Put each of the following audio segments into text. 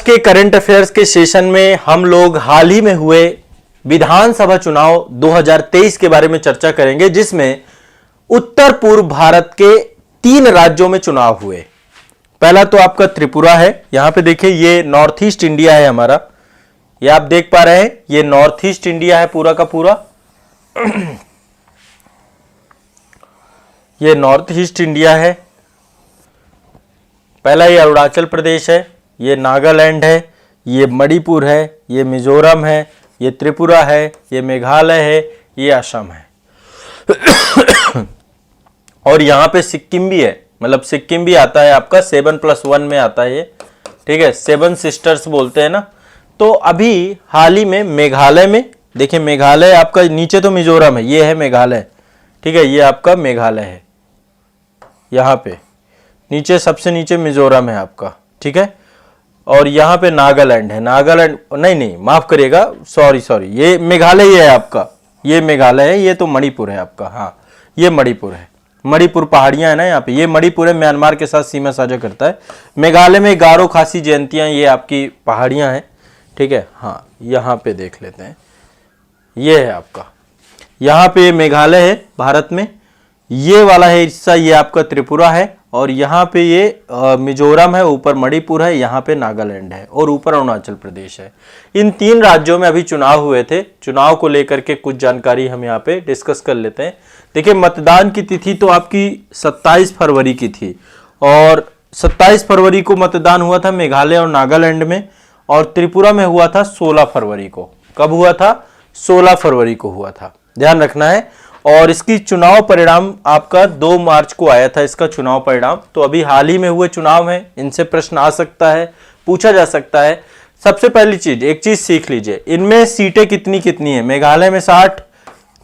के current affairs के session में हम लोग हाल ही में हुए विधानसभा चुनाव 2023 के बारे में चर्चा करेंगे, जिसमें उत्तर पूर्व भारत के 3 राज्यों में चुनाव हुए। पहला तो आपका त्रिपुरा है। यहां पे देखिए, ये नॉर्थ ईस्ट इंडिया है हमारा, ये आप देख पा रहे हैं, ये नॉर्थ ईस्ट इंडिया है पूरा का पूरा। ये नॉर्थ ईस्ट इंडिया है। पहला ये अरुणाचल प्रदेश है, ये नागालैंड है, ये मणिपुर है, ये मिजोरम है, ये त्रिपुरा है, ये मेघालय है, ये असम है। और यहां पे सिक्किम भी है, मतलब सिक्किम भी आता है आपका 7+1 में आता है ये, ठीक है, 7 सिस्टर्स बोलते हैं ना। तो अभी हाल ही में मेघालय में देखिए, मेघालय आपका नीचे तो मिजोरम है, ये है मेघालय, ठीक है, ये आपका मेघालय है। यहाँ पे नीचे सबसे नीचे मिजोरम है आपका, ठीक है। और यहाँ पे नागालैंड है, नागालैंड नहीं माफ करिएगा, सॉरी, ये मेघालय है आपका, ये मेघालय है, ये तो मणिपुर है आपका, हाँ ये मणिपुर है, मणिपुर पहाड़ियां है ना यहाँ पे, ये मणिपुर है, म्यांमार के साथ सीमा साझा करता है। मेघालय में गारो खासी जयंतियां, ये आपकी पहाड़ियां हैं, ठीक है। हाँ यहाँ पे देख लेते हैं, ये है आपका, यहाँ पे मेघालय है भारत में, ये वाला है हिस्सा, ये आपका त्रिपुरा है, और यहाँ पे ये मिजोरम है, ऊपर मणिपुर है, यहाँ पे नागालैंड है, और ऊपर अरुणाचल प्रदेश है। इन 3 राज्यों में अभी चुनाव हुए थे। चुनाव को लेकर के कुछ जानकारी हम यहाँ पे डिस्कस कर लेते हैं। देखिए, मतदान की तिथि तो आपकी 27 फरवरी की थी, और 27 फरवरी को मतदान हुआ था मेघालय और नागालैंड में, और त्रिपुरा में हुआ था 16 फरवरी को। कब हुआ था? 16 फरवरी को हुआ था, ध्यान रखना है। और इसकी चुनाव परिणाम आपका 2 मार्च को आया था, इसका चुनाव परिणाम। तो अभी हाल ही में हुए चुनाव है, इनसे प्रश्न आ सकता है, पूछा जा सकता है। सबसे पहली चीज, एक चीज सीख लीजिए, इनमें सीटें कितनी कितनी है। मेघालय में 60,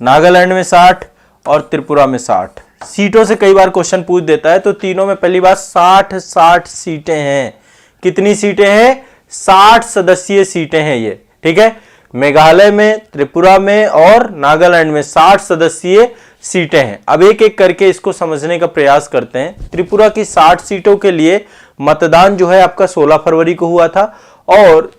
नागालैंड में 60 और त्रिपुरा में 60 सीटों से कई बार क्वेश्चन पूछ देता है। तो तीनों में पहली बात 60 सीटें हैं। कितनी सीटें हैं? 60 सदस्यीय सीटें हैं ये, ठीक है। मेघालय में, त्रिपुरा में और नागालैंड में 60 सदस्यीय सीटें हैं। अब एक एक करके इसको समझने का प्रयास करते हैं। त्रिपुरा की 60 सीटों के लिए मतदान जो है आपका 16 फरवरी को हुआ था, और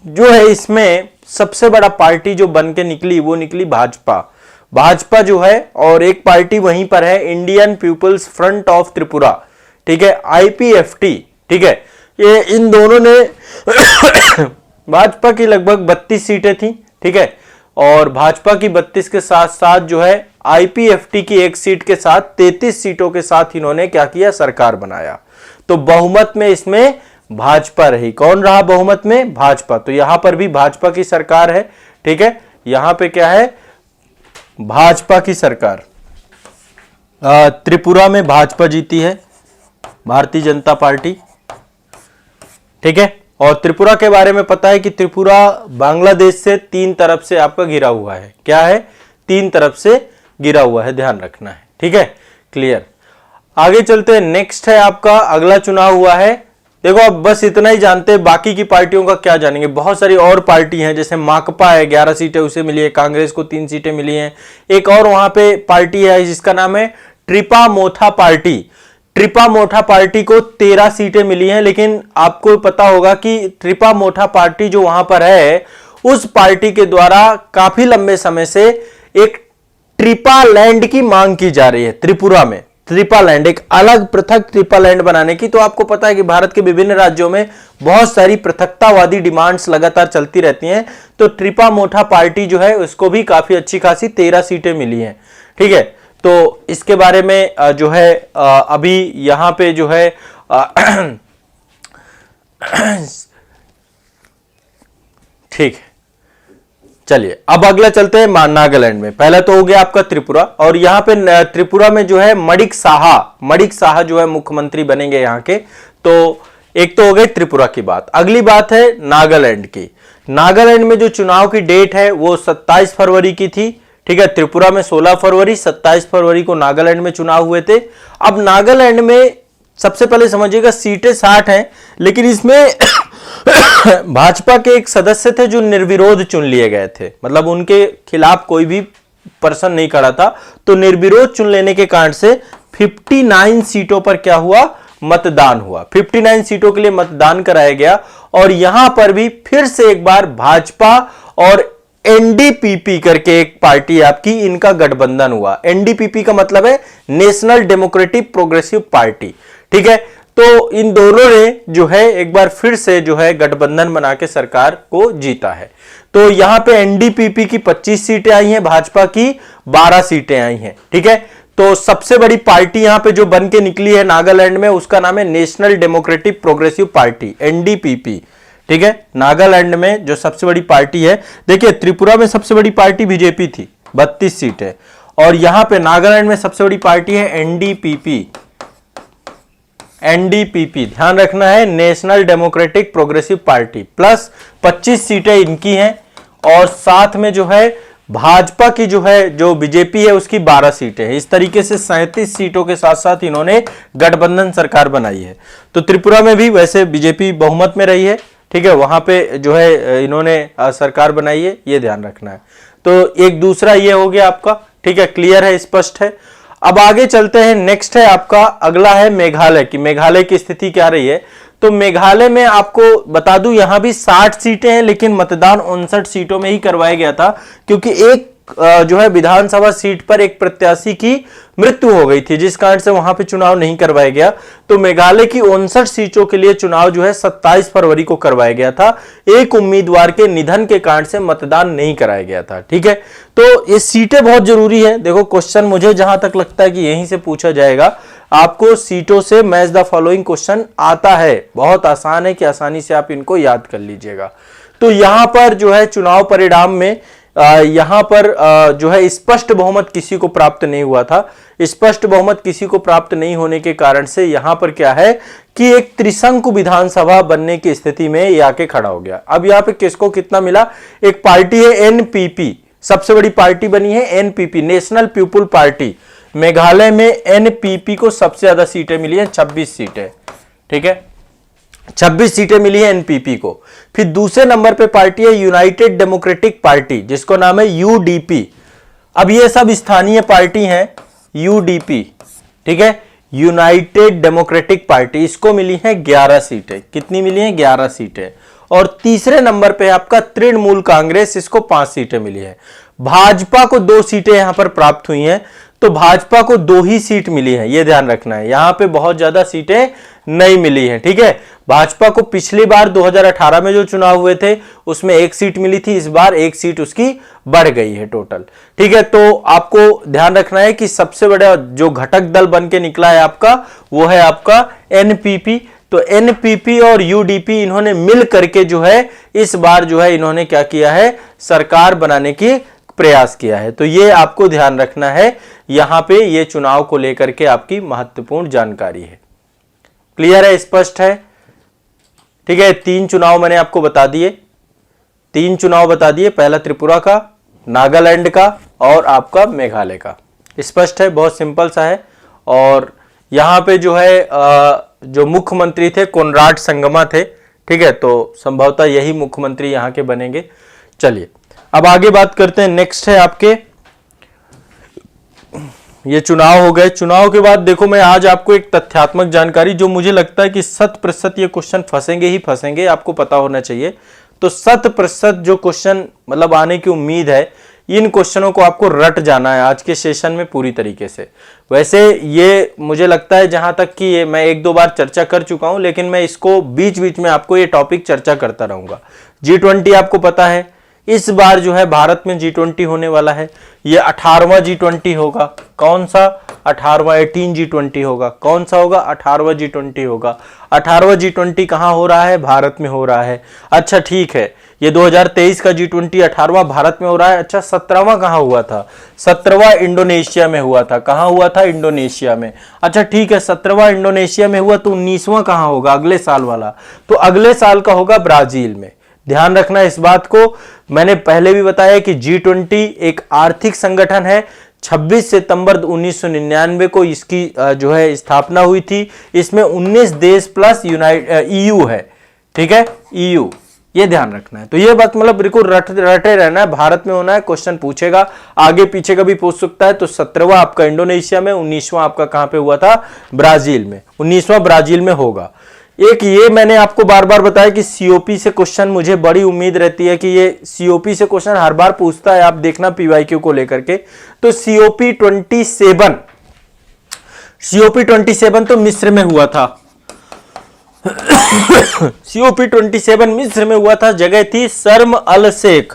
जो है इसमें सबसे बड़ा पार्टी जो बन के निकली वो निकली भाजपा जो है, और एक पार्टी वहीं पर है, Indian people's front of Tripura, ठीक है, IPFT, ठीक है। ये इन दोनों ने भाजपा की लगभग 32 सीटें थी, ठीक है, और भाजपा की 32 के साथ साथ जो है IPFT की 1 सीट के साथ 33 सीटों के साथ इन्होंने क्या किया? सरकार बनाया। तो बहुमत में इसमें भाजपा रही। कौन रहा बहुमत में? भाजपा। तो यहां पर भी भाजपा की सरकार है, ठीक है। यहां पे क्या है? भाजपा की सरकार। त्रिपुरा में भाजपा जीती है, भारतीय जनता पार्टी, ठीक है। और त्रिपुरा के बारे में पता है कि त्रिपुरा बांग्लादेश से 3 तरफ से आपका घिरा हुआ है। क्या है? 3 तरफ से घिरा हुआ है, ध्यान रखना है, ठीक है, क्लियर। आगे चलते हैं। नेक्स्ट है आपका अगला चुनाव हुआ है। देखो, अब बस इतना ही जानते हैं, बाकी की पार्टियों का क्या जानेंगे। बहुत सारी और पार्टी हैं, जैसे माकपा है, 11 सीटें उसे मिली है, कांग्रेस को 3 सीटें मिली हैं। एक और वहां पे पार्टी है जिसका नाम है ट्रिपा मोथा पार्टी। ट्रिपा मोठा पार्टी को 13 सीटें मिली हैं, लेकिन आपको पता होगा कि ट्रिपा मोठा पार्टी जो वहां पर है, उस पार्टी के द्वारा काफी लंबे समय से एक ट्रिपा लैंड की मांग की जा रही है त्रिपुरा में। ट्रिपा लैंड, एक अलग पृथक ट्रिपा लैंड बनाने की। तो आपको पता है कि भारत के विभिन्न राज्यों में बहुत सारी पृथकतावादी डिमांड्स लगातार चलती रहती हैं। तो ट्रिपा मोठा पार्टी जो है उसको भी काफी अच्छी खासी 13 सीटें मिली हैं, ठीक है। तो इसके बारे में जो है अभी यहां पे जो है ठीक है, चलिए अब अगला चलते हैं नागालैंड में। पहला तो हो गया आपका त्रिपुरा, और यहां पे त्रिपुरा में जो है मणिक साहा जो है मुख्यमंत्री बनेंगे यहां के। तो एक तो हो गई त्रिपुरा की बात। अगली बात है नागालैंड की। नागालैंड में जो चुनाव की डेट है वो 27 फरवरी की थी, ठीक है। त्रिपुरा में 16 फरवरी, 27 फरवरी को नागालैंड में चुनाव हुए थे। अब नागालैंड में सबसे पहले समझिएगा सीटें 60 हैं, लेकिन इसमें भाजपा के एक सदस्य थे जो निर्विरोध चुन लिए गए थे, मतलब उनके खिलाफ कोई भी पर्सन नहीं खड़ा था। तो निर्विरोध चुन लेने के कारण से 59 सीटों पर क्या हुआ? मतदान हुआ, 59 सीटों के लिए मतदान कराया गया। और यहां पर भी फिर से एक बार भाजपा और एनडीपीपी करके एक पार्टी आपकी, इनका गठबंधन हुआ। एनडीपीपी का मतलब है नेशनल डेमोक्रेटिक प्रोग्रेसिव पार्टी, ठीक है। तो इन दोनों ने जो है एक बार फिर से जो है गठबंधन बना के सरकार को जीता है। तो यहां पे एनडीपीपी की 25 सीटें आई हैं, भाजपा की 12 सीटें आई हैं, ठीक है। तो सबसे बड़ी पार्टी यहां पे जो बन के निकली है नागालैंड में, उसका नाम है national democratic progressive party, NDPP, ठीक है। नागालैंड में जो सबसे बड़ी पार्टी है, देखिए त्रिपुरा में सबसे बड़ी पार्टी बीजेपी थी, 32 सीटें, और यहां पे नागालैंड में सबसे बड़ी पार्टी है एनडीपीपी। एनडीपीपी ध्यान रखना है, national democratic progressive party, plus 25 सीटें इनकी हैं, और साथ में जो है भाजपा की जो है, जो बीजेपी है, उसकी 12 सीटें हैं। इस तरीके से 37 सीटों के साथ साथ इन्होंने गठबंधन सरकार बनाई है। तो त्रिपुरा में भी वैसे बीजेपी बहुमत में रही है, ठीक है, वहां पे जो है इन्होंने सरकार बनाई है, ये ध्यान रखना है। तो एक दूसरा ये हो गया आपका, ठीक है, क्लियर है, स्पष्ट है। अब आगे चलते हैं, नेक्स्ट है आपका, अगला है मेघालय की। मेघालय की स्थिति क्या रही है? तो मेघालय में आपको बता दूं, यहां भी 60 सीटें हैं, लेकिन मतदान 59 सीटों में ही करवाया गया था, क्योंकि एक जो है विधानसभा सीट पर एक प्रत्याशी की मृत्यु हो गई थी, जिस कारण से वहां पे चुनाव नहीं करवाया गया। तो मेघालय की 59 सीटों के लिए चुनाव जो है 27 फरवरी को करवाया गया था। एक उम्मीदवार के निधन के कारण से मतदान नहीं कराया गया था, ठीक है। तो ये सीटें बहुत जरूरी है। देखो क्वेश्चन मुझे जहां तक लगता है कि यहीं से पूछा जाएगा, आपको सीटों से मैच द फॉलोइंग क्वेश्चन आता है, बहुत आसान है कि आसानी से आप इनको याद कर लीजिएगा। तो यहां पर जो है चुनाव परिणाम में यहां पर जो है स्पष्ट बहुमत किसी को प्राप्त नहीं हुआ था। स्पष्ट बहुमत किसी को प्राप्त नहीं होने के कारण से यहां पर क्या है कि एक त्रिशंकु विधानसभा बनने की स्थिति में ये आके खड़ा हो गया। अब यहां पे किसको कितना मिला? एक पार्टी है एनपीपी, सबसे बड़ी पार्टी बनी है NPP, national people party. Meghalaya में एनपीपी को सबसे ज्यादा सीटें मिली है, 26 सीटें, ठीक है, 26 सीटें मिली है एनपीपी को। फिर दूसरे नंबर पे पार्टी है यूनाइटेड डेमोक्रेटिक पार्टी, जिसको नाम है यूडीपी। अब ये सब स्थानीय पार्टी हैं, यूडीपी, ठीक है, यूनाइटेड डेमोक्रेटिक पार्टी, इसको मिली है 11 सीटें। कितनी मिली है? 11 सीटें। और तीसरे नंबर पे आपका तृणमूल कांग्रेस, इसको 5 सीटें मिली है। भाजपा को 2 सीटें यहां पर प्राप्त हुई हैं, तो भाजपा को 2 ही सीट मिली है, यह ध्यान रखना है। यहां पे बहुत ज्यादा सीटें नहीं मिली हैं, ठीक है। भाजपा को पिछली बार 2018 में जो चुनाव हुए थे उसमें 1 सीट मिली थी, इस बार 1 सीट उसकी बढ़ गई है टोटल, ठीक है। तो आपको ध्यान रखना है कि सबसे बड़ा जो घटक दल बन के निकला है आपका, वो है आपका एनपीपी। तो एनपीपी और यूडीपी इन्होंने मिल करके जो है इस बार जो है इन्होंने क्या किया है, सरकार बनाने की प्रयास किया है। तो ये आपको ध्यान रखना है, यहां पे ये चुनाव को लेकर के आपकी महत्वपूर्ण जानकारी है। क्लियर है, स्पष्ट है, ठीक है। 3 चुनाव मैंने आपको बता दिए, 3 चुनाव बता दिए, पहला त्रिपुरा का, नागालैंड का और आपका मेघालय का। स्पष्ट है, बहुत सिंपल सा है। और यहां पे जो है जो मुख्यमंत्री थे कोनराड संगमा थे, ठीक है, तो संभवतः यही मुख्यमंत्री यहां के बनेंगे। चलिए अब आगे बात करते हैं। नेक्स्ट है आपके, ये चुनाव हो गए। चुनाव के बाद देखो मैं आज आपको एक तथ्यात्मक जानकारी, जो मुझे लगता है कि 100% ये क्वेश्चन फंसेंगे ही फंसेंगे, आपको पता होना चाहिए। तो 100% जो क्वेश्चन मतलब आने की उम्मीद है, इन क्वेश्चनों को आपको रट जाना है आज के सेशन में पूरी तरीके से। वैसे ये मुझे लगता है जहां तक कि ये मैं 1-2 बार चर्चा कर चुका हूं, लेकिन मैं इसको बीच बीच में आपको ये टॉपिक चर्चा करता रहूंगा। G20 आपको पता है, इस बार जो है भारत में G20 होने वाला है। ये 18वां G20 होगा। कौन सा? 18वां 18 G20 होगा। कौन सा होगा? 18वां G20 होगा। 18वां G20 कहां हो रहा है? भारत में हो रहा है। अच्छा ठीक है, ये 2023 का G20 18वां भारत में हो रहा है। अच्छा 17वां कहां हुआ था? 17वां इंडोनेशिया में हुआ था। कहां हुआ था? इंडोनेशिया में। अच्छा ठीक है, 17वां इंडोनेशिया में हुआ, तो 19वां कहां होगा? अगले साल वाला, तो अगले साल का होगा ब्राजील में। ध्यान रखना इस बात को। मैंने पहले भी बताया कि G20 एक आर्थिक संगठन है। 26 सितंबर 1999 को इसकी जो है स्थापना हुई थी। इसमें 19 देश प्लस यूनाइटेड EU है, ठीक है, EU ये ध्यान रखना है। तो ये बात मतलब बिल्कुल रटे रहना है, भारत में होना है, क्वेश्चन पूछेगा, आगे पीछे का भी पूछ सकता है। तो 17वां आपका इंडोनेशिया में, 19वां आपका कहां पे हुआ था, ब्राजील में, 19वां ब्राजील में होगा। एक ये मैंने आपको बार बार बताया कि सीओपी से क्वेश्चन मुझे बड़ी उम्मीद रहती है कि ये सीओपी से क्वेश्चन हर बार पूछता है, आप देखना पीवाईक्यू को लेकर के। तो सीओपी 27 तो मिस्र में हुआ था। सीओपी 27 मिस्र में हुआ था, जगह थी शर्म अल शेख,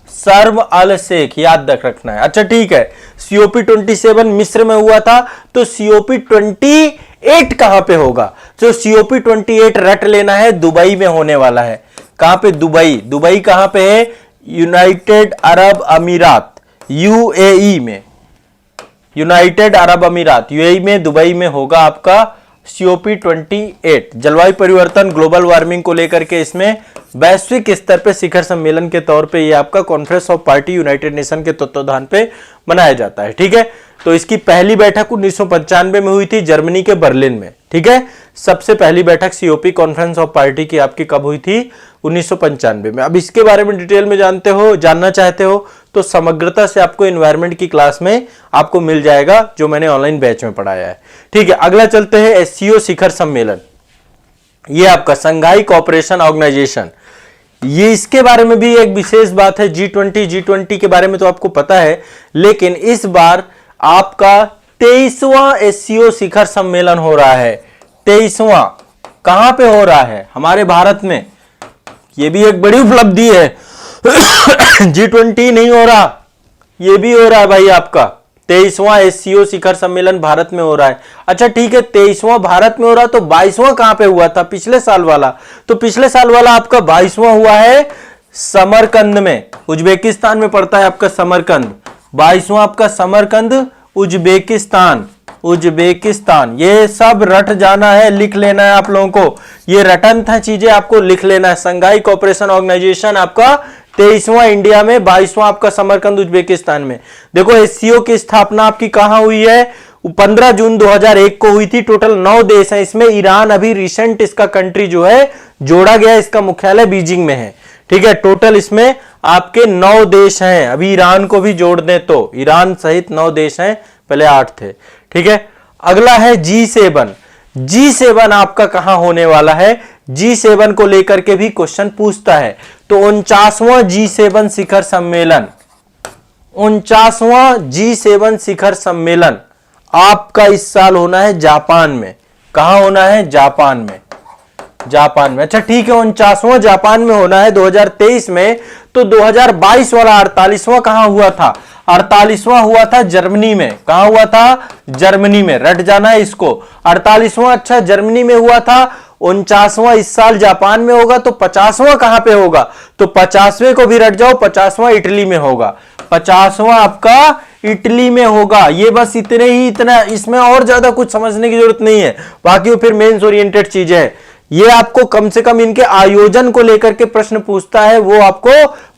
शर्म अल शेख, याद रखना है। अच्छा ठीक है, सीओपी 27 मिस्र में हुआ था, तो सीओपी 28 कहां पे होगा? तो सीओपी 28 रट लेना है, दुबई में होने वाला है। कहां पे? दुबई। दुबई कहां पे है? यूनाइटेड अरब अमीरात, यूएई में, यूनाइटेड अरब अमीरात, यूएई में, दुबई में होगा आपका सीओपी 28। जलवायु परिवर्तन, ग्लोबल वार्मिंग को लेकर के इसमें वैश्विक स्तर पे शिखर सम्मेलन के तौर पे ये आपका conference of party United nation के तत्वाधान पे मनाया जाता है। ठीक है, तो इसकी पहली बैठक 1995 में हुई थी जर्मनी के बर्लिन में। ठीक है, सबसे पहली बैठक सीओपी कॉन्फ्रेंस ऑफ पार्टी की आपकी कब हुई थी? 1995 में। अब इसके बारे में डिटेल में जानना चाहते हो तो समग्रता से आपको एनवायरनमेंट की क्लास में आपको मिल जाएगा, जो मैंने ऑनलाइन बैच में पढ़ाया है। ठीक है, अगला चलते हैं एससीओ शिखर सम्मेलन। ये आपका संघाई कोऑपरेशन ऑर्गेनाइजेशन, ये इसके बारे में भी एक विशेष बात है। G20 के बारे में तो आपको पता है, लेकिन इस बार आपका 23वां एससीओ शिखर सम्मेलन हो रहा है। 23वां कहां पे हो रहा है? हमारे भारत में। ये भी एक बड़ी उपलब्धि है। G20 नहीं हो रहा, ये भी हो रहा है भाई आपका 23वां एससीओ शिखर सम्मेलन भारत में हो रहा है। अच्छा ठीक है, 23वां भारत में हो रहा, तो 22वां कहां पे हुआ था? पिछले साल वाला। तो पिछले साल वाला आपका 22वां हुआ है समरकंद में, उज्बेकिस्तान में पड़ता है आपका समरकंद। 22वां आपका समरकंद, उज्बेकिस्तान, उज्बेकिस्तान। ये सब रट जाना है, लिख लेना है आप लोगों को, ये रटन था चीजें आपको लिख लेना है। संघाई कोऑपरेशन ऑर्गेनाइजेशन आपका 23वां इंडिया में, 22वां आपका समरकंद उज्बेकिस्तान में। देखो एससीओ की स्थापना आपकी कहां हुई है? 15 जून 2001 को हुई थी। टोटल 9 देश हैं इसमें, ईरान अभी रिसेंट इसका कंट्री जो है जोड़ा गया, इसका मुख्यालय बीजिंग में है। ठीक है, टोटल इसमें आपके 9 देश हैं, अभी ईरान को भी जोड़ दें तो ईरान सहित 9 देश हैं, पहले 8 थे। ठीक है, अगला है G7। G7 आपका कहां होने वाला है? G7 को लेकर के भी क्वेश्चन पूछता है। तो 49वां G7 शिखर सम्मेलन, 49वां G7 शिखर सम्मेलन आपका इस साल होना है जापान में। कहां होना है? जापान में, जापान में। अच्छा ठीक है, 49वां जापान में होना है 2023 में। तो 2022 वाला 48वां कहां हुआ था? 48वां हुआ था जर्मनी में। कहां हुआ था? जर्मनी में, रट जाना है इसको। 48वां अच्छा जर्मनी में हुआ था। 49वां इस साल जापान में होगा, तो 50वां कहां पे होगा? तो 50वें को भी रट जाओ, 50वां इटली में होगा। 50वां आपका इटली में होगा। ये बस इतने ही, इतना, इसमें और ज्यादा कुछ समझने की जरूरत नहीं है, बाकी वो फिर मेंस ओरिएंटेड चीजें हैं। ये आपको कम से कम इनके आयोजन को लेकर के प्रश्न पूछता है, वो आपको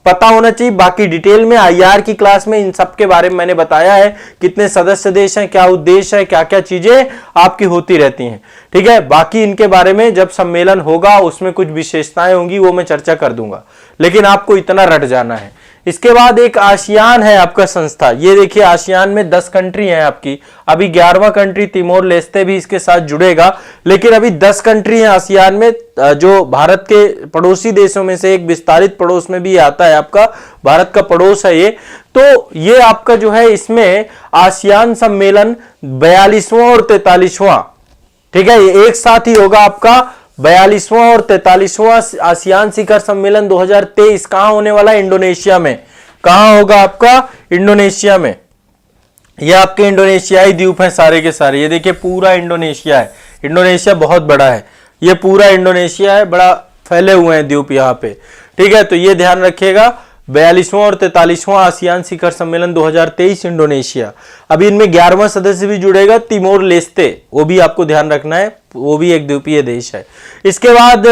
पता होना चाहिए। बाकी डिटेल में आईआर की क्लास में इन सब के बारे में मैंने बताया है, कितने सदस्य देश हैं, क्या उद्देश्य है, क्या क्या चीजें आपकी होती रहती हैं। ठीक है, बाकी इनके बारे में जब सम्मेलन होगा उसमें कुछ विशेषताएं होंगी, वो मैं चर्चा कर दूंगा, लेकिन आपको इतना रट जाना है। इसके बाद एक आसियान है आपका संस्था। ये देखिए आसियान में 10 कंट्री हैं आपकी, अभी 11वां कंट्री तिमोर लेस्ते भी इसके साथ जुड़ेगा, लेकिन अभी 10 कंट्री हैं आसियान में, जो भारत के पड़ोसी देशों में से एक विस्तारित पड़ोस में भी आता है आपका, भारत का पड़ोस है ये। तो ये आपका जो है इसमें आसियान सम्मेलन 42वां और 43वां, ठीक है, ये एक साथ ही होगा आपका 42वां और 43वां आसियान शिखर सम्मेलन 2023। कहां होने वाला है? इंडोनेशिया में। कहां होगा आपका? इंडोनेशिया में। ये आपके इंडोनेशियाई द्वीप हैं सारे के सारे, ये देखिए पूरा इंडोनेशिया है। इंडोनेशिया बहुत बड़ा है, ये पूरा इंडोनेशिया है, बड़ा फैले हुए हैं द्वीप यहाँ पे। ठीक है, तो ये ध्यान रखिएगा, 42वां और 43वां आसियान शिखर सम्मेलन 2023 इंडोनेशिया। अभी इनमें 11वां सदस्य भी जुड़ेगा, तिमोर लेस्ते, वो भी आपको ध्यान रखना है, वो भी एक द्वीपीय देश है। इसके बाद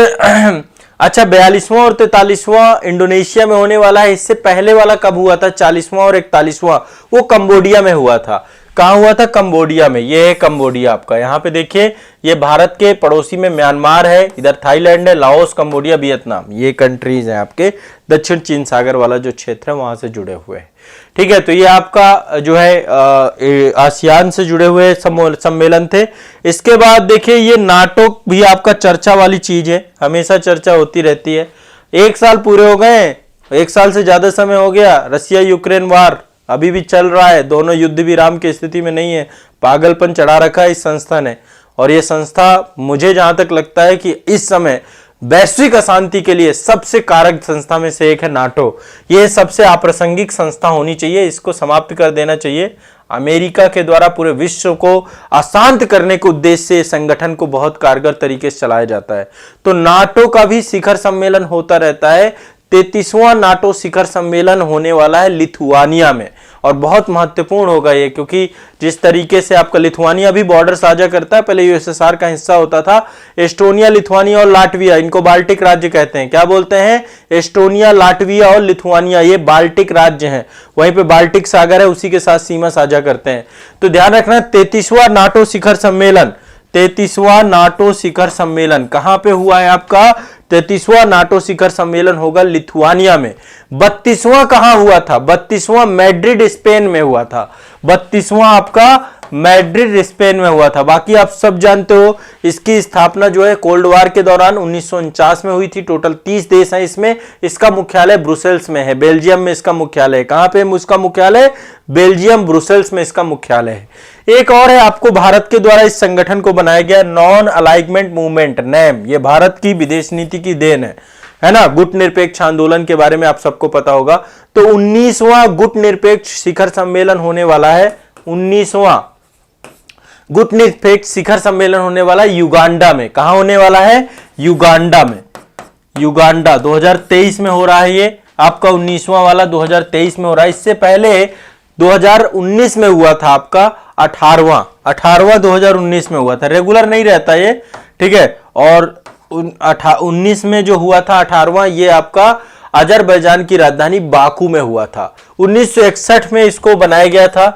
अच्छा 42वां और 43वां इंडोनेशिया में होने वाला है। इससे पहले वाला कब हुआ था? 40वां और 41वां, वो कंबोडिया में हुआ था। कहाँ हुआ था? कंबोडिया में। ये है कंबोडिया आपका, यहाँ पे देखिए ये भारत के पड़ोसी में म्यांमार है, इधर थाईलैंड है, लाओस, कंबोडिया, वियतनाम, ये कंट्रीज हैं आपके दक्षिण चीन सागर वाला जो क्षेत्र है वहां से जुड़े हुए हैं। ठीक है, तो ये आपका जो है आसियान से जुड़े हुए सम्मेलन थे। इसके बाद देखिए ये नाटो भी आपका चर्चा वाली चीज है, हमेशा चर्चा होती रहती है। 1 साल पूरे हो गए, 1 साल से ज्यादा समय हो गया, रसिया यूक्रेन वार अभी भी चल रहा है, दोनों युद्ध विराम की स्थिति में नहीं है, पागलपन चढ़ा रखा है इस संस्था ने। और ये संस्था मुझे जहां तक लगता है कि इस समय वैश्विक अशांति के लिए सबसे कारक संस्था में से एक है नाटो। ये सबसे अप्रासंगिक संस्था होनी चाहिए, इसको समाप्त कर देना चाहिए। अमेरिका के द्वारा पूरे विश्व को अशांत करने के उद्देश्य से संगठन को बहुत कारगर तरीके से चलाया जाता है। तो नाटो का भी शिखर सम्मेलन होता रहता है। 33वां नाटो शिखर सम्मेलन होने वाला है लिथुआनिया में, और बहुत महत्वपूर्ण होगा ये, क्योंकि जिस तरीके से आपका लिथुआनिया भी बॉर्डर साझा करता है, पहले यूएसएसआर का हिस्सा होता था। एस्टोनिया, लिथुआनिया और लाटविया, इनको बाल्टिक राज्य कहते हैं। क्या बोलते हैं? एस्टोनिया, लाटविया और लिथुआनिया, ये बाल्टिक राज्य हैं। वहीं पे बाल्टिक सागर है, उसी के साथ सीमा साझा करते हैं। तो ध्यान रखना 33वां नाटो शिखर सम्मेलन, 33वां नाटो शिखर सम्मेलन कहां पे हुआ है आपका? 33वां नाटो शिखर सम्मेलन होगा लिथुआनिया में। 32वां कहां हुआ था? 32वां मैड्रिड स्पेन में हुआ था। 32वां आपका मैड्रिड स्पेन में हुआ था। बाकी आप सब जानते हो इसकी स्थापना जो है कोल्ड वार के दौरान 1949 में हुई थी। टोटल 30 देश हैं इसमें। इसका मुख्यालय ब्रुसेल्स में है, बेल्जियम में इसका मुख्यालय है। कहां पे उसका मुख्यालय? बेल्जियम, ब्रुसेल्स में इसका मुख्यालय है। एक और है आपको, भारत के द्वारा इस संगठन को बनाया गया नॉन अलाइनमेंट मूवमेंट, नैम। ये भारत की विदेश नीति की देन है ना। गुट निरपेक्ष आंदोलन के बारे में आप सबको पता होगा। तो 19वां गुट निरपेक्ष शिखर सम्मेलन होने वाला है। 19वां गुट निरपेक्ष शिखर सम्मेलन होने वाला है युगांडा में। कहां होने वाला है? युगांडा में। युगांडा 2023 में हो रहा है ये आपका। 19वां वाला 2023 में हो रहा है। इससे पहले 2019 में हुआ था आपका 18वां 2019 में हुआ था। रेगुलर नहीं रहता ये, ठीक है। और 19 में जो हुआ था 18वां, ये आपका अजरबैजान की राजधानी बाकू में हुआ था। 1961 में इसको बनाया गया था।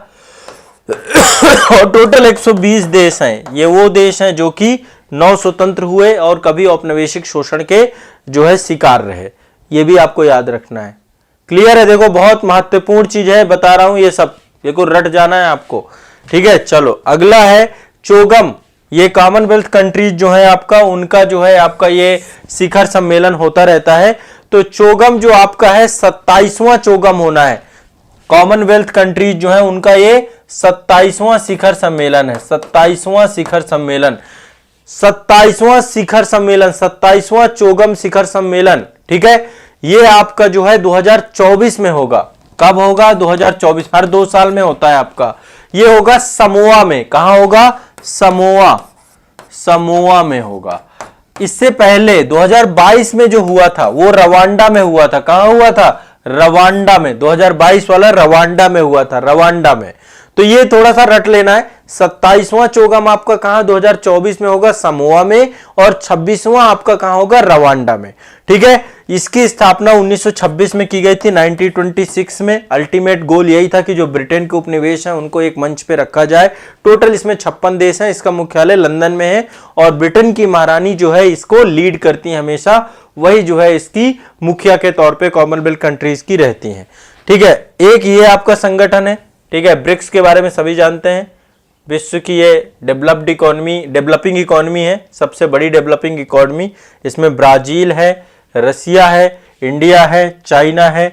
और टोटल 120 देश हैं। ये वो देश हैं जो कि नव स्वतंत्र हुए और कभी औपनिवेशिक शोषण के जो है शिकार रहे। ये भी आपको याद रखना है। क्लियर है? देखो बहुत महत्वपूर्ण चीज है, बता रहा हूं ये सब, देखो रट जाना है आपको, ठीक है। चलो अगला है चोगम। ये कॉमनवेल्थ कंट्रीज जो है आपका, उनका जो है आपका ये शिखर सम्मेलन होता रहता है। तो चोगम जो आपका है 27वां चोगम होना है। कॉमनवेल्थ कंट्रीज जो है उनका ये 27वां शिखर सम्मेलन है। 27वां शिखर सम्मेलन, 27वां शिखर सम्मेलन, 27वां चोगम शिखर सम्मेलन, ठीक है। ये आपका जो है 2024 में होगा। कब होगा? 2024। हर 2 साल में होता है आपका। ये होगा समोआ में। कहां होगा? समोआ में होगा। इससे पहले 2022 में जो हुआ था वो रवांडा में हुआ था। कहां हुआ था? रवांडा में। 2022 वाला रवांडा में हुआ था, रवांडा में। तो ये थोड़ा सा रट लेना है। 27वां चोगम आपका कहां? 2024 में होगा, समोआ में। और 26वां आपका कहां होगा? रवांडा में, ठीक है। इसकी स्थापना 1926 में की गई थी, 1926 में। अल्टीमेट गोल यही था कि जो ब्रिटेन के उपनिवेश हैं उनको एक मंच पे रखा जाए। टोटल इसमें 56 देश हैं। इसका मुख्यालय लंदन में है और ब्रिटेन की महारानी जो है इसको लीड करती है हमेशा। वही जो है इसकी मुखिया के तौर पे कॉमनवेल्थ कंट्रीज की रहती हैं, ठीक है। एक ये आपका संगठन है, ठीक है। ब्रिक्स के बारे में सभी जानते हैं। विश्व की ये डेवलप्ड इकोनॉमी, डेवलपिंग इकोनॉमी है, सबसे बड़ी डेवलपिंग इकोनॉमी। इसमें ब्राजील है, रसिया है, इंडिया है, चाइना है,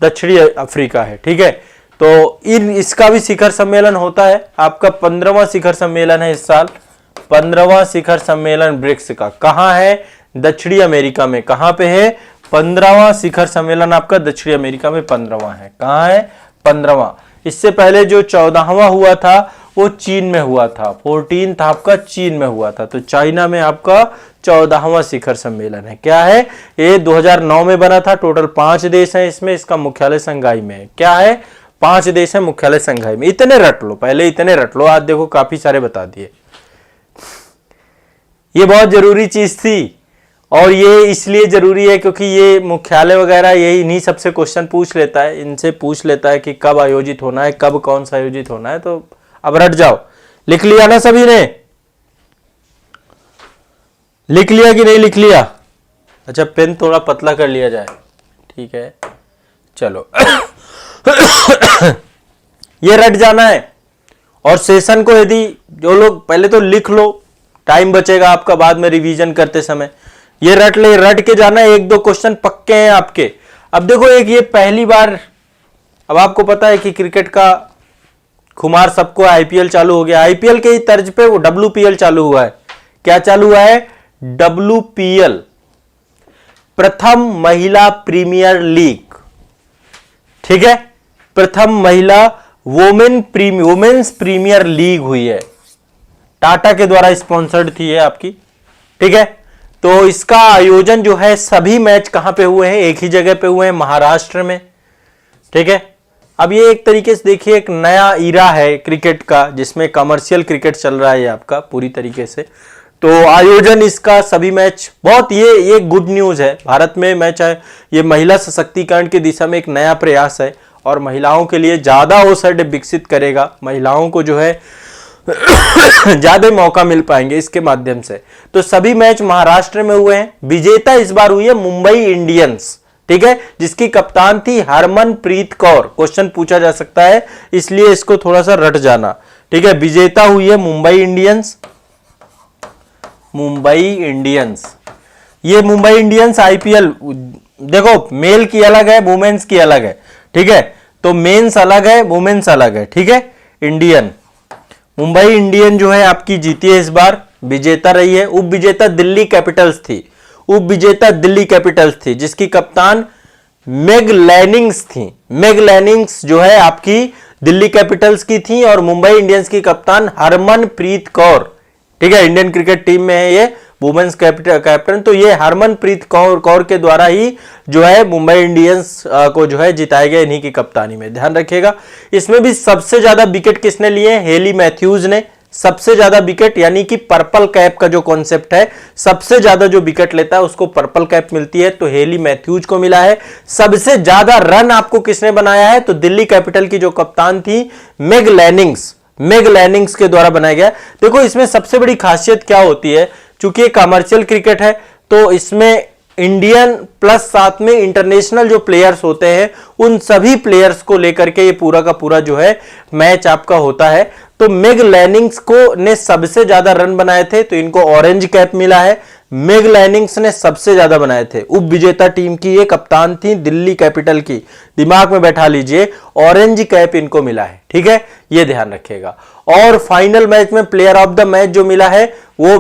दक्षिणी अफ्रीका है, ठीक है। तो इसका भी शिखर सम्मेलन होता है। आपका 15वां शिखर सम्मेलन है इस साल। 15वां शिखर सम्मेलन ब्रिक्स का कहां है? दक्षिणी अमेरिका में। कहां पे है? 15वां शिखर सम्मेलन आपका दक्षिणी अमेरिका में 15वां है। कहां है? 15वां। इससे पहले जो 14वां हुआ था वो चीन में हुआ था। 14 आपका चीन में हुआ था। तो चाइना में आपका 14वां शिखर सम्मेलन है। क्या है? ये 2009 में बना था। टोटल 5 देश हैं इसमें। इसका मुख्यालय संघाई में है। क्या है? 5 देश है, मुख्यालय संघाई में। इतने रट लो, पहले इतने रट लो। आज देखो काफी सारे बता दिए। ये बहुत जरूरी चीज थी और ये इसलिए जरूरी है क्योंकि ये मुख्यालय वगैरह यही इन्हीं सबसे क्वेश्चन पूछ लेता है, इनसे पूछ लेता है कि कब आयोजित होना है, कब कौन सा आयोजित होना है। तो अब रट जाओ। लिख लिया ना सभी ने? लिख लिया कि नहीं लिख लिया? अच्छा, पेन थोड़ा पतला कर लिया जाए, ठीक है, चलो। ये रट जाना है। और सेशन को यदि जो लोग पहले तो लिख लो, टाइम बचेगा आपका बाद में रिवीजन करते समय। ये रट ले, रट के जाना है, 1-2 क्वेश्चन पक्के हैं आपके। अब देखो, एक ये पहली बार, अब आपको पता है कि क्रिकेट का खुमार सबको, आईपीएल चालू हो गया। आईपीएल के ही तर्ज पे वो डब्ल्यूपीएल चालू हुआ है। क्या चालू हुआ है? डब्ल्यूपीएल, प्रथम महिला प्रीमियर लीग, ठीक है, प्रथम महिला वुमेन्स प्रीमियर लीग हुई है। टाटा के द्वारा स्पॉन्सर्ड थी ये आपकी, ठीक है। तो इसका आयोजन जो है, सभी मैच कहां पे हुए हैं? एक ही जगह पे हुए हैं, महाराष्ट्र में, ठीक है। अब ये एक तरीके से देखिए एक नया ईरा है क्रिकेट का, जिसमें कमर्शियल क्रिकेट चल रहा है आपका पूरी तरीके से। तो आयोजन इसका, सभी मैच, बहुत ये गुड न्यूज है भारत में। मैच है ये, महिला सशक्तिकरण की दिशा में एक नया प्रयास है और महिलाओं के लिए ज्यादा अवसर विकसित करेगा। महिलाओं को जो है ज्यादा मौका मिल पाएंगे इसके माध्यम से। तो सभी मैच महाराष्ट्र में हुए हैं। विजेता इस बार हुई है मुंबई इंडियंस, ठीक है, जिसकी कप्तान थी हरमनप्रीत कौर। क्वेश्चन पूछा जा सकता है, इसलिए इसको थोड़ा सा रट जाना, ठीक है। विजेता हुई है मुंबई इंडियंस। मुंबई इंडियंस, ये मुंबई इंडियंस आईपीएल, देखो मेल की अलग है, वुमेन्स की अलग है, ठीक है। तो मेंस अलग है, वुमेन्स अलग है, ठीक है। इंडियन, मुंबई इंडियन जो है आपकी जीती है इस बार, विजेता रही है। उप विजेता दिल्ली कैपिटल्स थी, उप विजेता दिल्ली कैपिटल्स थी, जिसकी कप्तान मेग लैनिंग्स थी। मेग लैनिंग्स जो है आपकी दिल्ली कैपिटल्स की थी और मुंबई इंडियंस की कप्तान हरमनप्रीत कौर, ठीक है। इंडियन क्रिकेट टीम में है ये वुमेन्स कैप्टन। तो ये हरमनप्रीत कौर के द्वारा ही जो है मुंबई इंडियंस को जो है जिताया गया, इन्हीं की कप्तानी में, ध्यान रखिएगा। इसमें भी सबसे ज्यादा विकेट किसने लिए? हेली मैथ्यूज ने सबसे ज्यादा विकेट, यानी कि पर्पल कैप का जो कॉन्सेप्ट है, सबसे ज्यादा जो विकेट लेता है उसको पर्पल कैप मिलती है, तो हेली मैथ्यूज को मिला है। सबसे ज्यादा रन आपको किसने बनाया है? तो दिल्ली कैपिटल की जो कप्तान थी मेग लैनिंग्स के द्वारा बनाया गया। देखो इसमें सबसे बड़ी खासियत क्या होती है, चूंकि कमर्शियल क्रिकेट है तो इसमें इंडियन प्लस साथ में इंटरनेशनल जो प्लेयर्स होते हैं, उन सभी प्लेयर्स को लेकर के ये पूरा का पूरा जो है मैच आपका होता है। तो मेग लैनिंग्स को ने सबसे ज्यादा रन बनाए थे, तो इनको ऑरेंज कैप मिला है। मेग लैनिंग्स ने सबसे ज्यादा बनाए थे। उप विजेता टीम की ये कप्तान थी दिल्ली कैपिटल की, दिमाग में बैठा लीजिए, ऑरेंज कैप इनको मिला है, ठीक है, ये ध्यान रखिएगा। और फाइनल मैच में प्लेयर ऑफ द मैच जो मिला है वो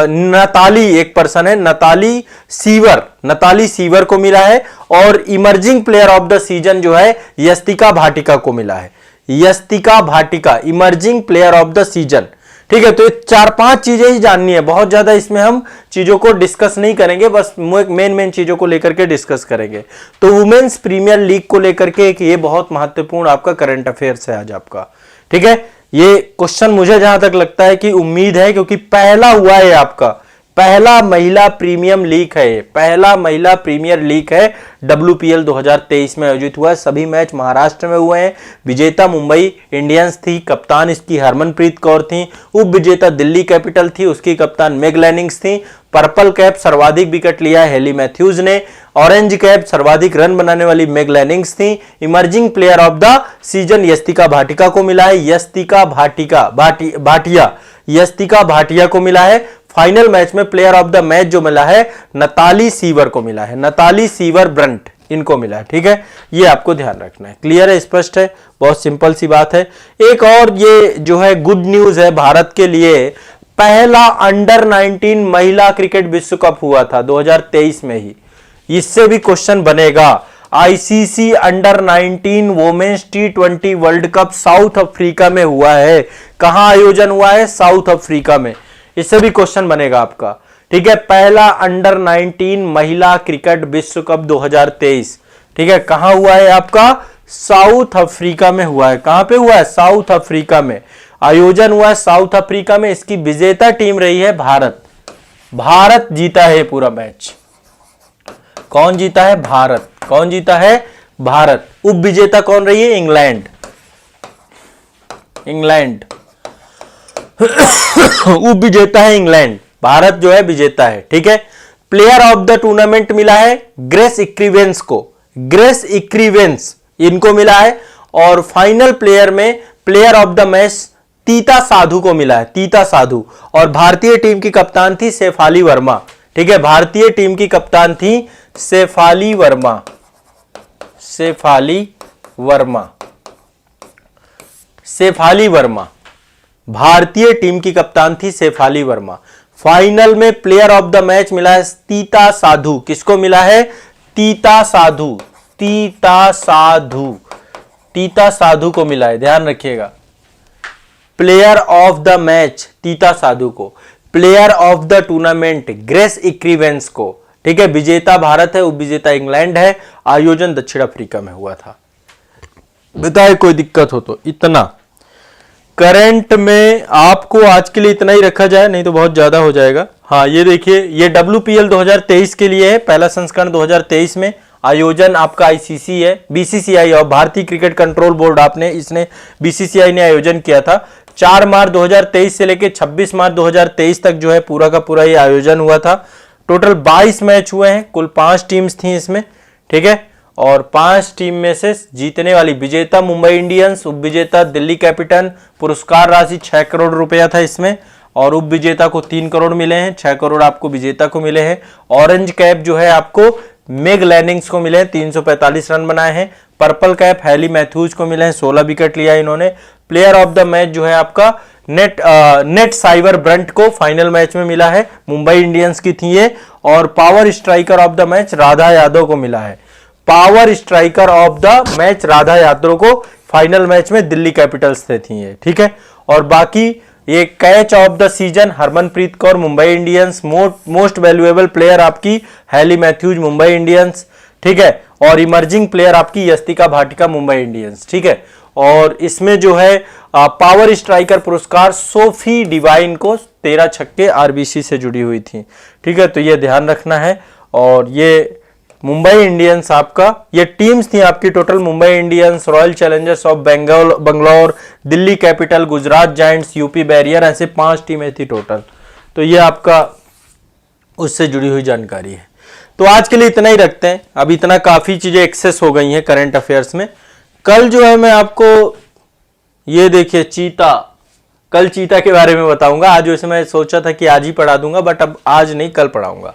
नताली एक पर्सन है, नताली सीवर को मिला है। और emerging player of the season जो है यस्तिका भाटिका को मिला है। Yastika Bhatika, emerging player of the season, ठीक है। तो ये 4-5 चीजें ही जाननी है, बहुत ज्यादा इसमें हम चीजों को डिस्कस नहीं करेंगे, बस मेन चीजों को लेकर के डिस्कस करेंगे। तो वुमेन्स प्रीमियर लीग को लेकर के एक ये बहुत महत्वपूर्ण आपका करंट अफेयर्स है आज आपका, ठीक है। ये क्वेश्चन मुझे जहां तक लगता है कि उम्मीद है, क्योंकि पहला हुआ है आपका, पहला महिला प्रीमियम लीग है, पहला महिला प्रीमियर लीग है, डब्ल्यूपीएल 2023 में आयोजित हुआ है। सभी मैच महाराष्ट्र में हुए हैं। विजेता मुंबई इंडियंस थी, कप्तान इसकी हरमनप्रीत कौर थी। उप विजेता दिल्ली कैपिटल थी, उसकी कप्तान मेग लैनिंग्स थी। पर्पल कैप सर्वाधिक विकेट लिया है हेली मैथ्यूज ने। ऑरेंज कैप सर्वाधिक रन बनाने वाली मेग लैनिंग्स थी। Emerging player of the season Yastika Bhatika को मिला है, यस्तिका भाटिया को मिला है। फाइनल मैच में प्लेयर ऑफ द मैच जो मिला है नताली सीवर को मिला है, नताली सीवर ब्रंट इनको मिला है, ठीक है। ये आपको ध्यान रखना है, क्लियर है, स्पष्ट है, बहुत सिंपल सी बात है। एक और ये जो है गुड न्यूज है भारत के लिए, पहला अंडर 19 महिला क्रिकेट विश्व कप हुआ था 2023 में ही, इससे भी क्वेश्चन बनेगा। ICC under 19 women's T20 world cup south Africa में हुआ है। कहां आयोजन हुआ है? साउथ अफ्रीका में। इससे भी क्वेश्चन बनेगा आपका, ठीक है। पहला अंडर 19 महिला क्रिकेट विश्व कप 2023, ठीक है, कहां हुआ है आपका? साउथ अफ्रीका में हुआ है। कहां पे हुआ है? साउथ अफ्रीका में आयोजन हुआ है, साउथ अफ्रीका में। इसकी विजेता टीम रही है भारत। भारत जीता है पूरा मैच। कौन जीता है? भारत। कौन जीता है? भारत। उप विजेता कौन रही है? इंग्लैंड। इंग्लैंड। उप विजेता है इंग्लैंड, भारत जो है विजेता है। ठीक है, प्लेयर ऑफ द टूर्नामेंट मिला है ग्रेस इक्रीवेंस को, ग्रेस इक्रीवेंस इनको मिला है। और फाइनल प्लेयर में player of the match Tita Sadhu को मिला है, तीता साधु। और भारतीय टीम की कप्तान थी शेफाली वर्मा। ठीक है, भारतीय टीम की कप्तान थी शेफाली वर्मा, शेफाली वर्मा, शेफाली वर्मा। भारतीय टीम की कप्तान थी शेफाली वर्मा। फाइनल में प्लेयर ऑफ द मैच मिला है तीता साधु। किसको मिला है? तीता साधु, तीता साधु, तीता साधु को मिला है, ध्यान रखिएगा। Player of the match Tita Sadhu को, player of the tournament Grace Ekrivens को। ठीक है, विजेता भारत है, उपविजेता इंग्लैंड है। आयोजन दक्षिण अफ्रीका में हुआ था। बताए कोई दिक्कत हो तो। इतना करंट में आपको आज के लिए इतना ही रखा जाए, नहीं तो बहुत ज्यादा हो जाएगा। हाँ, ये देखिए, ये WPL 2023 के लिए है, पहला संस्करण 2023 में। आयोजन आपका ICC है, BCCI और भारतीय क्रिकेट कंट्रोल बोर्ड आपने इसने BCCI ने आयोजन किया था। 4 मार्च 2023 से लेकर 26 मार्च 2023 तक जो है पूरा का पूरा ये आयोजन हुआ था। टोटल 22 मैच हुए हैं, कुल 5 टीम्स थी इसमें। ठीक है, और 5 टीम में से जीतने वाली विजेता मुंबई इंडियंस, उप विजेता दिल्ली कैपिटल। पुरस्कार राशि 6 करोड़ रुपया था इसमें, और उप विजेता को 3 करोड़ मिले हैं, 6 करोड़ आपको विजेता को मिले हैं। ऑरेंज कैप जो है आपको मेग लैंडिंग्स को मिले हैं, 345 रन बनाए हैं। पर्पल कैप हैली मैथ्यूज को मिले हैं, 16 विकेट लिया इन्होंने। प्लेयर ऑफ द मैच जो है आपका नेट साइबर ब्रंट को फाइनल मैच में मिला है, मुंबई इंडियंस की थी ये। और power striker of the match Radha Yadav को मिला है, power striker of the match Radha Yadav को फाइनल मैच में दिल्ली कैपिटल्स से थी ये। ठीक है, और बाकी ये catch of the season Harmanpreet Kaur Mumbai Indians, most valuable player आपकी हैली मैथ्यूज मुंबई इंडियंस। ठीक है, और इमर्जिंग प्लेयर आपकी यस्तिका भाटिका मुंबई इंडियंस। ठीक है, और इसमें जो है पावर स्ट्राइकर पुरस्कार सोफी डिवाइन को 13 छक्के RBC से जुड़ी हुई थी। ठीक है, तो ये ध्यान रखना है। और ये मुंबई इंडियंस आपका, ये टीम्स थी आपकी total, Mumbai Indians, royal Challengers of Bangalore, Delhi capital, Gujarat giants, UP barrier, ऐसे 5 टीमें थी टोटल। तो ये आपका उससे जुड़ी हुई जानकारी है। तो आज के लिए इतना ही रखते हैं, अब इतना काफी चीजें एक्सेस हो गई हैं करंट अफेयर्स में। कल जो है मैं आपको ये देखिए चीता, कल चीता के बारे में बताऊंगा। आज वैसे मैं सोचा था कि आज ही पढ़ा दूंगा, बट अब आज नहीं, कल पढ़ाऊंगा।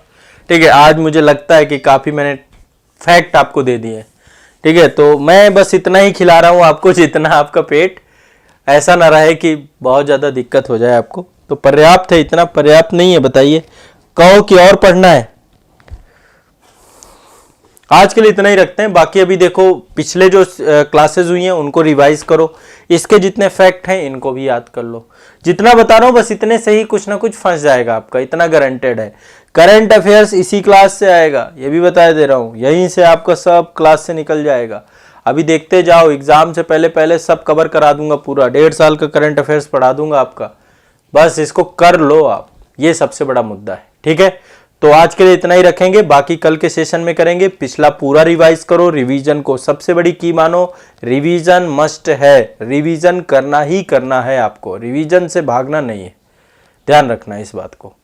ठीक है, आज मुझे लगता है कि काफी मैंने फैक्ट आपको दे दिए। ठीक है, तो मैं बस इतना ही खिला रहा हूं आपको जितना आपका पेट, ऐसा ना रहे कि बहुत ज्यादा दिक्कत हो जाए आपको। तो पर्याप्त है, इतना पर्याप्त नहीं है? बताइए, कहो कि और पढ़ना है? आज के लिए इतना ही रखते हैं। बाकी अभी देखो पिछले जो क्लासेस हुई हैं उनको रिवाइज करो, इसके जितने फैक्ट हैं इनको भी याद कर लो। जितना बता रहा हूं बस इतने से ही कुछ ना कुछ फंस जाएगा आपका, इतना गारंटेड है। करंट अफेयर्स इसी क्लास से आएगा, ये भी बता दे रहा हूं, यहीं से आपका सब क्लास से निकल जाएगा। अभी देखते जाओ, एग्जाम से पहले पहले सब कवर करा दूंगा, पूरा 1.5 साल का करंट अफेयर्स पढ़ा दूंगा आपका। बस इसको कर लो आप, ये सबसे बड़ा मुद्दा है। ठीक है, तो आज के लिए इतना ही रखेंगे, बाकी कल के सेशन में करेंगे। पिछला पूरा रिवाइज करो, रिवीजन को सबसे बड़ी की मानो, रिवीजन मस्ट है, रिवीजन करना ही करना है आपको, रिवीजन से भागना नहीं है, ध्यान रखना इस बात को।